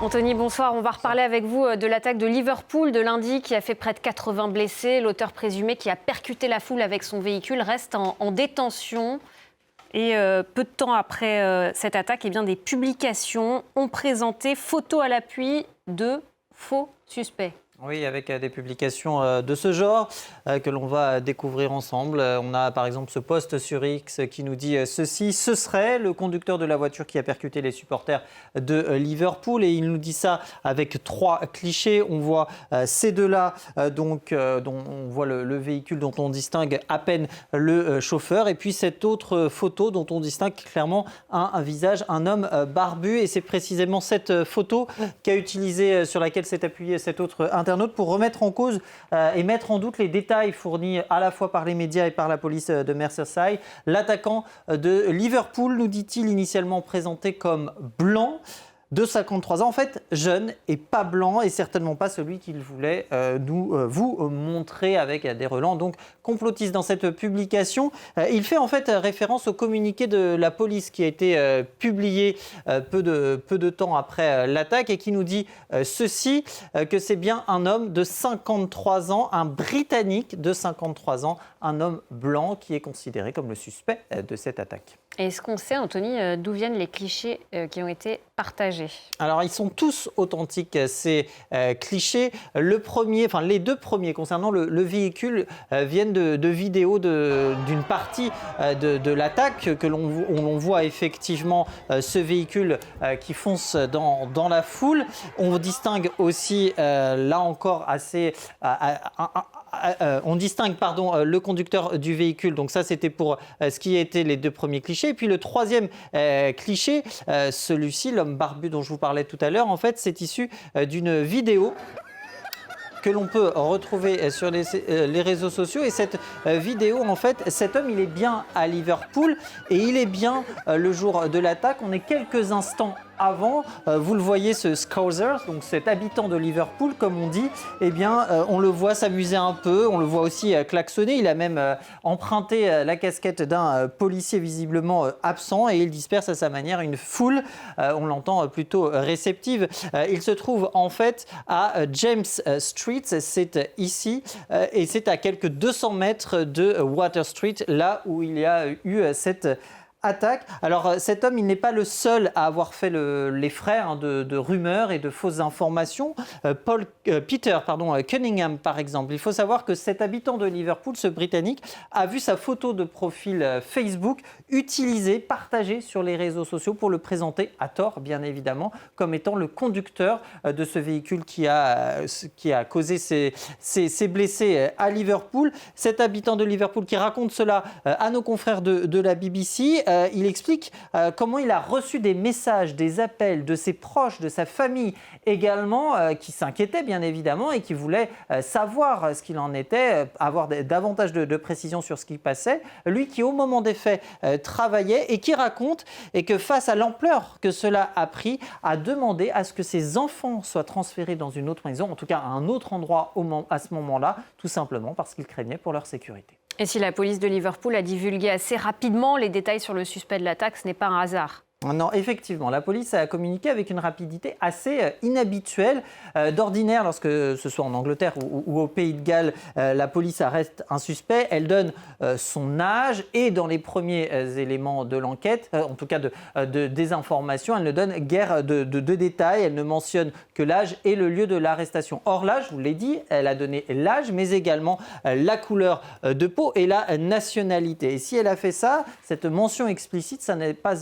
Anthony, bonsoir. On va reparler avec vous de l'attaque de Liverpool de lundi qui a fait près de 80 blessés. L'auteur présumé qui a percuté la foule avec son véhicule reste en détention. Et peu de temps après cette attaque, eh bien, des publications ont présenté, photos à l'appui, de faux suspects. Oui, avec des publications de ce genre que l'on va découvrir ensemble. On a par exemple ce post sur X qui nous dit ceci. Ce serait le conducteur de la voiture qui a percuté les supporters de Liverpool. Et il nous dit ça avec 3 clichés. On voit ces deux-là, dont on voit le véhicule dont on distingue à peine le chauffeur. Et puis cette autre photo dont on distingue clairement un visage, un homme barbu. Et c'est précisément cette photo sur laquelle s'est appuyé cet autre internaute pour remettre en cause et mettre en doute les détails fournis à la fois par les médias et par la police de Merseyside. L'attaquant de Liverpool, nous dit-il, initialement présenté comme blanc, de 53 ans, en fait jeune et pas blanc, et certainement pas celui qu'il voulait vous montrer avec des relents donc complotistes. Dans cette publication, il fait en fait référence au communiqué de la police qui a été publié peu de temps après l'attaque et qui nous dit ceci, que c'est bien un homme de 53 ans, un Britannique de 53 ans, un homme blanc qui est considéré comme le suspect de cette attaque. Est-ce qu'on sait, Anthony, d'où viennent les clichés qui ont été partagés ? Alors, ils sont tous authentiques, ces clichés. Les deux premiers concernant le véhicule viennent de vidéos d'une partie de l'attaque où l'on voit effectivement ce véhicule qui fonce dans la foule. On distingue aussi, là encore, on distingue le conducteur du véhicule. Donc ça, c'était pour ce qui était les deux premiers clichés. Et puis le troisième cliché, celui-ci, l'homme barbu dont je vous parlais tout à l'heure, en fait, c'est issu d'une vidéo que l'on peut retrouver sur les réseaux sociaux. Et cette vidéo, en fait, cet homme, il est bien à Liverpool et il est bien le jour de l'attaque. On est quelques instants avant, vous le voyez, ce Scouser, donc cet habitant de Liverpool, comme on dit, eh bien, on le voit s'amuser un peu, on le voit aussi klaxonner. Il a même emprunté la casquette d'un policier visiblement absent et il disperse à sa manière une foule, on l'entend plutôt réceptive. Il se trouve en fait à James Street, c'est ici, et c'est à quelques 200 mètres de Water Street, là où il y a eu cette attaque. Alors cet homme, il n'est pas le seul à avoir fait les frais de rumeurs et de fausses informations. Peter Cunningham, par exemple. Il faut savoir que cet habitant de Liverpool, ce Britannique, a vu sa photo de profil Facebook utilisée, partagée sur les réseaux sociaux pour le présenter, à tort bien évidemment, comme étant le conducteur de ce véhicule qui a causé ces blessés à Liverpool. Cet habitant de Liverpool qui raconte cela à nos confrères de la BBC, il explique comment il a reçu des messages, des appels de ses proches, de sa famille également, qui s'inquiétaient bien évidemment et qui voulaient savoir ce qu'il en était, avoir davantage de précisions sur ce qui passait. Lui qui au moment des faits travaillait et qui raconte et que face à l'ampleur que cela a pris, a demandé à ce que ses enfants soient transférés dans une autre maison, en tout cas à un autre endroit à ce moment-là, tout simplement parce qu'il craignait pour leur sécurité. Et si la police de Liverpool a divulgué assez rapidement les détails sur le suspect de l'attaque, ce n'est pas un hasard. Non, effectivement, la police a communiqué avec une rapidité assez inhabituelle. D'ordinaire, lorsque ce soit en Angleterre ou au Pays de Galles, la police arrête un suspect, elle donne son âge et dans les premiers éléments de l'enquête, en tout cas des informations, elle ne donne guère de détails, elle ne mentionne que l'âge et le lieu de l'arrestation. Or là, je vous l'ai dit, elle a donné l'âge, mais également la couleur de peau et la nationalité. Et si elle a fait ça, cette mention explicite, ce n'est pas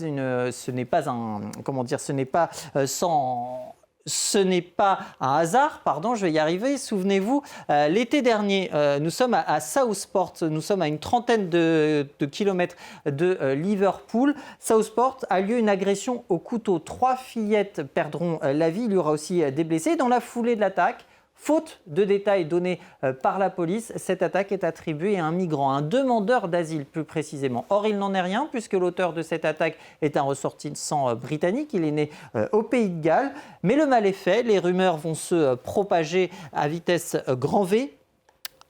un hasard, je vais y arriver. Souvenez-vous, l'été dernier, nous sommes à Southport, nous sommes à une trentaine de kilomètres de Liverpool. Southport a lieu une agression au couteau. 3 fillettes perdront la vie, il y aura aussi des blessés. Dans la foulée de l'attaque, faute de détails donnés par la police, cette attaque est attribuée à un migrant, un demandeur d'asile plus précisément. Or, il n'en est rien puisque l'auteur de cette attaque est un ressortissant britannique. Il est né au Pays de Galles. Mais le mal est fait, les rumeurs vont se propager à vitesse grand V,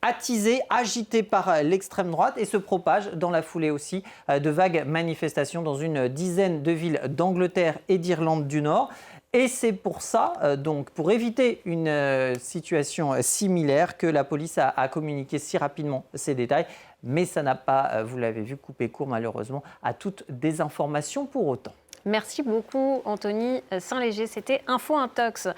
attisées, agitées par l'extrême droite et se propagent dans la foulée aussi de vagues manifestations dans une dizaine de villes d'Angleterre et d'Irlande du Nord. Et c'est pour ça, donc pour éviter une situation similaire, que la police a communiqué si rapidement ces détails. Mais ça n'a pas, vous l'avez vu, coupé court malheureusement à toute désinformation pour autant. Merci beaucoup Anthony Saint-Léger, c'était Info Intox.